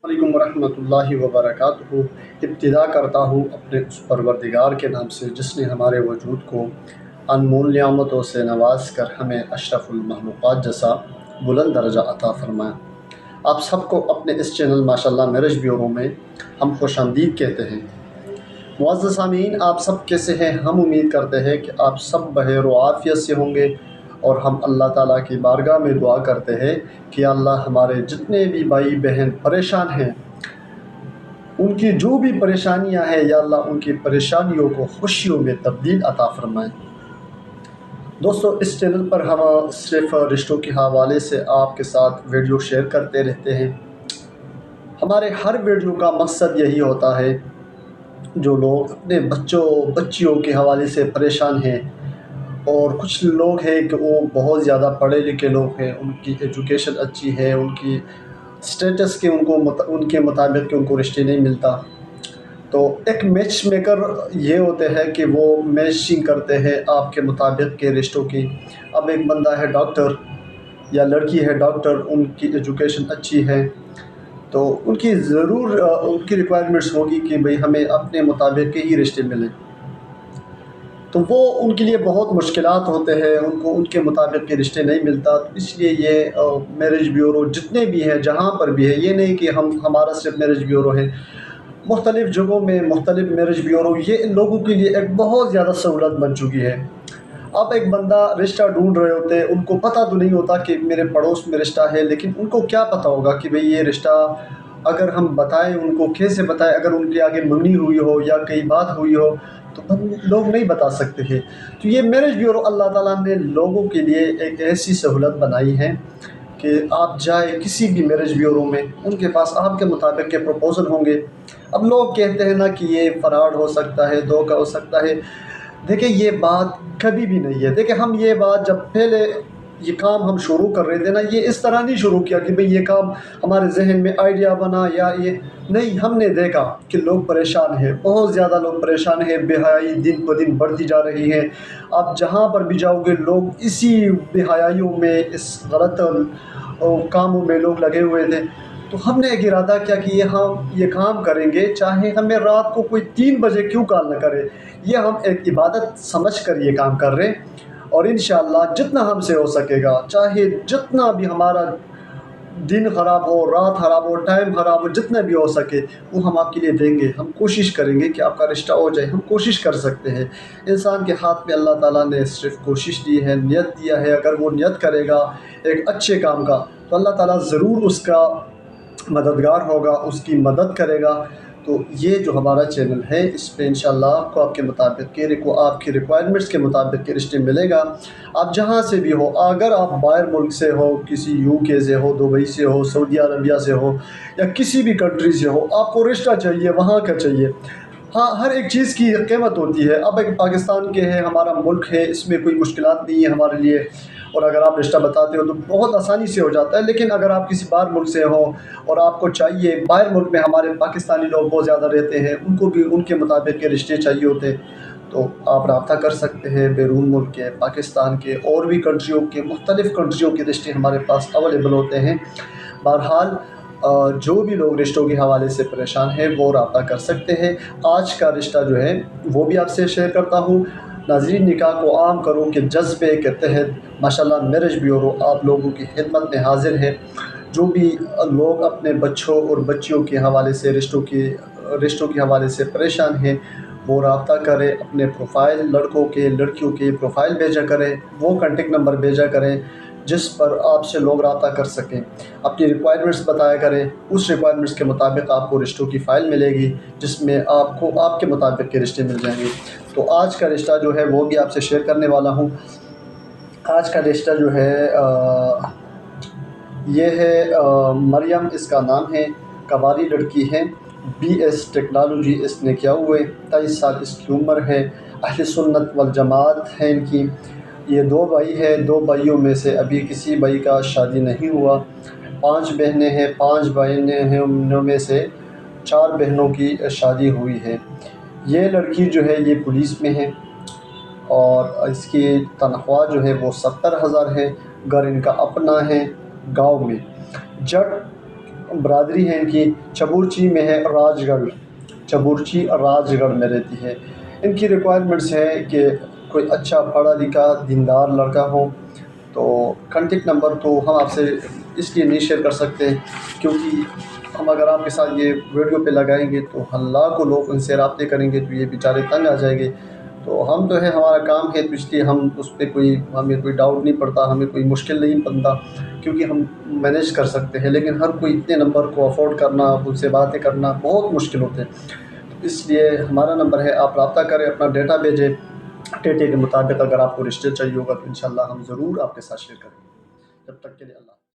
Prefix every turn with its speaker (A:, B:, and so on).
A: वालेकुम वरहमतुल्लाहि वबरकातुहू। इब्तिदा करता हूँ अपने उस परवरदिगार के नाम से जिसने हमारे वजूद को अनमोल नियामतों से नवाज कर हमें अशरफुल मखलूक़ात जैसा बुलंद दर्जा अता फरमाया। आप सबको अपने इस चैनल माशाल्लाह मैरिज ब्यूरो में हम खुशामदीद कहते हैं। मुअज़्ज़ज़ सामीन, आप सब कैसे हैं? हम उम्मीद करते हैं कि आप सब बख़ैर व आफ़ियत से होंगे और हम अल्लाह ताला की बारगाह में दुआ करते हैं कि अल्लाह हमारे जितने भी भाई बहन परेशान हैं, उनकी जो भी परेशानियां हैं, या अल्लाह उनकी परेशानियों को खुशियों में तब्दील अता फरमाएँ। दोस्तों, इस चैनल पर हम सिर्फ़ रिश्तों के हवाले से आपके साथ वीडियो शेयर करते रहते हैं। हमारे हर वीडियो का मकसद यही होता है, जो लोग अपने बच्चियों के हवाले से परेशान हैं, और कुछ लोग हैं कि वो बहुत ज़्यादा पढ़े लिखे लोग हैं, उनकी एजुकेशन अच्छी है, उनकी स्टेटस के उनके मुताबिक कि उनको रिश्ते नहीं मिलता, तो एक मैच मेकर ये होते हैं कि वो मैचिंग करते हैं आपके मुताबिक के रिश्तों की। अब एक बंदा है डॉक्टर या लड़की है डॉक्टर, उनकी एजुकेशन अच्छी है, तो उनकी ज़रूर उनकी रिक्वायरमेंट्स होगी कि भाई हमें अपने मुताबिक के ही रिश्ते मिलें। तो वो उनके लिए बहुत मुश्किलात होते हैं, उनको उनके मुताबिक के रिश्ते नहीं मिलता। तो इसलिए ये मैरिज ब्यूरो जितने भी हैं, जहाँ पर भी है, ये नहीं कि हमारा सिर्फ मैरिज ब्यूरो है, मुख्तलिफ़ जगहों में मुख्तलिफ़ मैरिज ब्यूरो ये इन लोगों के लिए एक बहुत ज़्यादा सहूलत बन चुकी है। अब एक बंदा रिश्ता ढूंढ रहे होते हैं, उनको पता तो नहीं होता कि मेरे पड़ोस में रिश्ता है, लेकिन उनको क्या पता होगा कि भाई ये रिश्ता अगर हम बताएं, उनको कैसे बताएं? अगर उनके आगे मंगनी हुई हो या कई बात हुई हो तो लोग नहीं बता सकते हैं। तो ये मैरिज ब्यूरो अल्लाह ताला ने लोगों के लिए एक ऐसी सहूलत बनाई है कि आप जाए किसी भी मैरिज ब्यूरो में, उनके पास आपके मुताबिक के प्रपोज़ल होंगे। अब लोग कहते हैं ना कि ये फ़राड हो सकता है, धोखा हो सकता है। देखिए, ये बात कभी भी नहीं है। देखिए, हम ये बात जब पहले ये काम हम शुरू कर रहे थे ना, ये इस तरह नहीं शुरू किया कि भाई ये काम हमारे जहन में आइडिया बना या ये नहीं। हमने देखा कि लोग परेशान हैं, बहुत ज़्यादा लोग परेशान हैं, बेहयाई दिन ब दिन बढ़ती जा रही है। आप जहाँ पर भी जाओगे लोग इसी बेहयाइयों में, इस गलत कामों में लोग लगे हुए थे। तो हमने एक इरादा किया कि हम ये काम करेंगे, चाहे हमें रात को कोई 3 बजे क्यों कॉल न करे, ये हम एक इबादत समझ कर ये काम कर रहे हैं। और इंशाअल्लाह जितना हमसे हो सकेगा, चाहे जितना भी हमारा दिन ख़राब हो, रात ख़राब हो, टाइम ख़राब हो, जितना भी हो सके वो हम आपके लिए देंगे। हम कोशिश करेंगे कि आपका रिश्ता हो जाए। हम कोशिश कर सकते हैं। इंसान के हाथ में अल्लाह ताला ने सिर्फ़ कोशिश दी है, नियत दिया है। अगर वो नियत करेगा एक अच्छे काम का, तो अल्लाह ताला ज़रूर उसका मददगार होगा, उसकी मदद करेगा। तो ये जो हमारा चैनल है, इस पे इंशाअल्लाह आपको आपके मुताबिक के आपकी रिक्वायरमेंट्स के मुताबिक के रिश्ते मिलेगा। आप जहाँ से भी हो, अगर आप बाहर मुल्क से हो, किसी यूके से हो, दुबई से हो, सऊदी अरबिया से हो, या किसी भी कंट्री से हो, आपको रिश्ता चाहिए, वहाँ का चाहिए। हाँ, हर एक चीज़ की कीमत होती है। अब एक पाकिस्तान के है, हमारा मुल्क है, इसमें कोई मुश्किलात नहीं है हमारे लिए, और अगर आप रिश्ता बताते हो तो बहुत आसानी से हो जाता है। लेकिन अगर आप किसी बाहर मुल्क से हो और आपको चाहिए, बाहर मुल्क में हमारे पाकिस्तानी लोग बहुत ज़्यादा रहते हैं, उनको भी उनके मुताबिक के रिश्ते चाहिए होते हैं, तो आप रब्ता कर सकते हैं। बैरून मुल्क के, पाकिस्तान के और भी कंट्रियों के, मुख्तलिफ़ कंट्रियों के रिश्ते हमारे पास अवेलेबल होते हैं। बहरहाल जो भी लोग रिश्तों के हवाले से परेशान हैं वो रब्ता कर सकते हैं। आज का रिश्ता जो है वो भी आपसे शेयर करता हूँ। नाज़रीन, निकाह को आम करो के जज्बे के तहत माशाल्लाह मैरिज ब्यूरो आप लोगों की खिदमत में हाजिर है। जो भी लोग अपने बच्चों और बच्चियों के हवाले से रिश्तों के हवाले से परेशान हैं, वो रब्ता करें। अपने प्रोफाइल, लड़कों के लड़कियों के प्रोफाइल भेजा करें, वो कॉन्टेक्ट नंबर भेजा करें जिस पर आपसे लोग रब्ता कर सकें। अपनी रिक्वायरमेंट्स बताया करें, उस रिक्वायरमेंट्स के मुताबिक आपको रिश्तों की फ़ाइल मिलेगी जिसमें आपको आपके मुताबिक के रिश्ते मिल जाएंगे। तो आज का रिश्ता जो है वो भी आपसे शेयर करने वाला हूँ। आज का रिश्ता जो है ये है मरियम, इसका नाम है। कवारी लड़की है, BS टेक्नोलॉजी इसने किया हुए, 23 साल इसकी उम्र है। अहले सुन्नत वल जमात है इनकी। ये 2 भाई है, 2 भाइयों में से अभी किसी भाई का शादी नहीं हुआ। 5 बहनें हैं, 5 बहनें हैं, उनमें से 4 बहनों की शादी हुई है। ये लड़की जो है ये पुलिस में है और इसकी तनख्वाह जो है वो 70,000 है। घर इनका अपना है गांव में। जट برادری ہے ان کی چبورچی میں ہے، چبورچی راج گڑھ میں رہتی ہے۔ ان کی ریکوائرمنٹس ہے کہ کوئی اچھا پڑھا لکھا دیندار لڑکا ہو۔ تو کانٹیکٹ نمبر تو ہم آپ سے اس لیے نہیں شیئر کر سکتے کیونکہ ہم اگر آپ کے ساتھ یہ ویڈیو پہ لگائیں گے تو لاکھوں لوگ ان سے رابطے کریں گے تو یہ بیچارے تنگ آ جائیں گے۔ تو ہم تو ہے، ہمارا کام ہے، تو اس لیے ہم اس پہ ہمیں کوئی ڈاؤٹ نہیں پڑتا، ہمیں کوئی مشکل نہیں بنتا کیونکہ ہم مینیج کر سکتے ہیں۔ لیکن ہر کوئی اتنے نمبر کو افورڈ کرنا، ان سے باتیں کرنا بہت مشکل ہوتے ہیں۔ اس لیے ہمارا نمبر ہے، آپ رابطہ کریں، اپنا ڈیٹا بھیجیں، ڈیٹے کے مطابق اگر آپ کو رجسٹر چاہیے ہوگا تو انشاءاللہ ہم ضرور آپ کے ساتھ شیئر کریں گے۔ جب تک کے لیے اللہ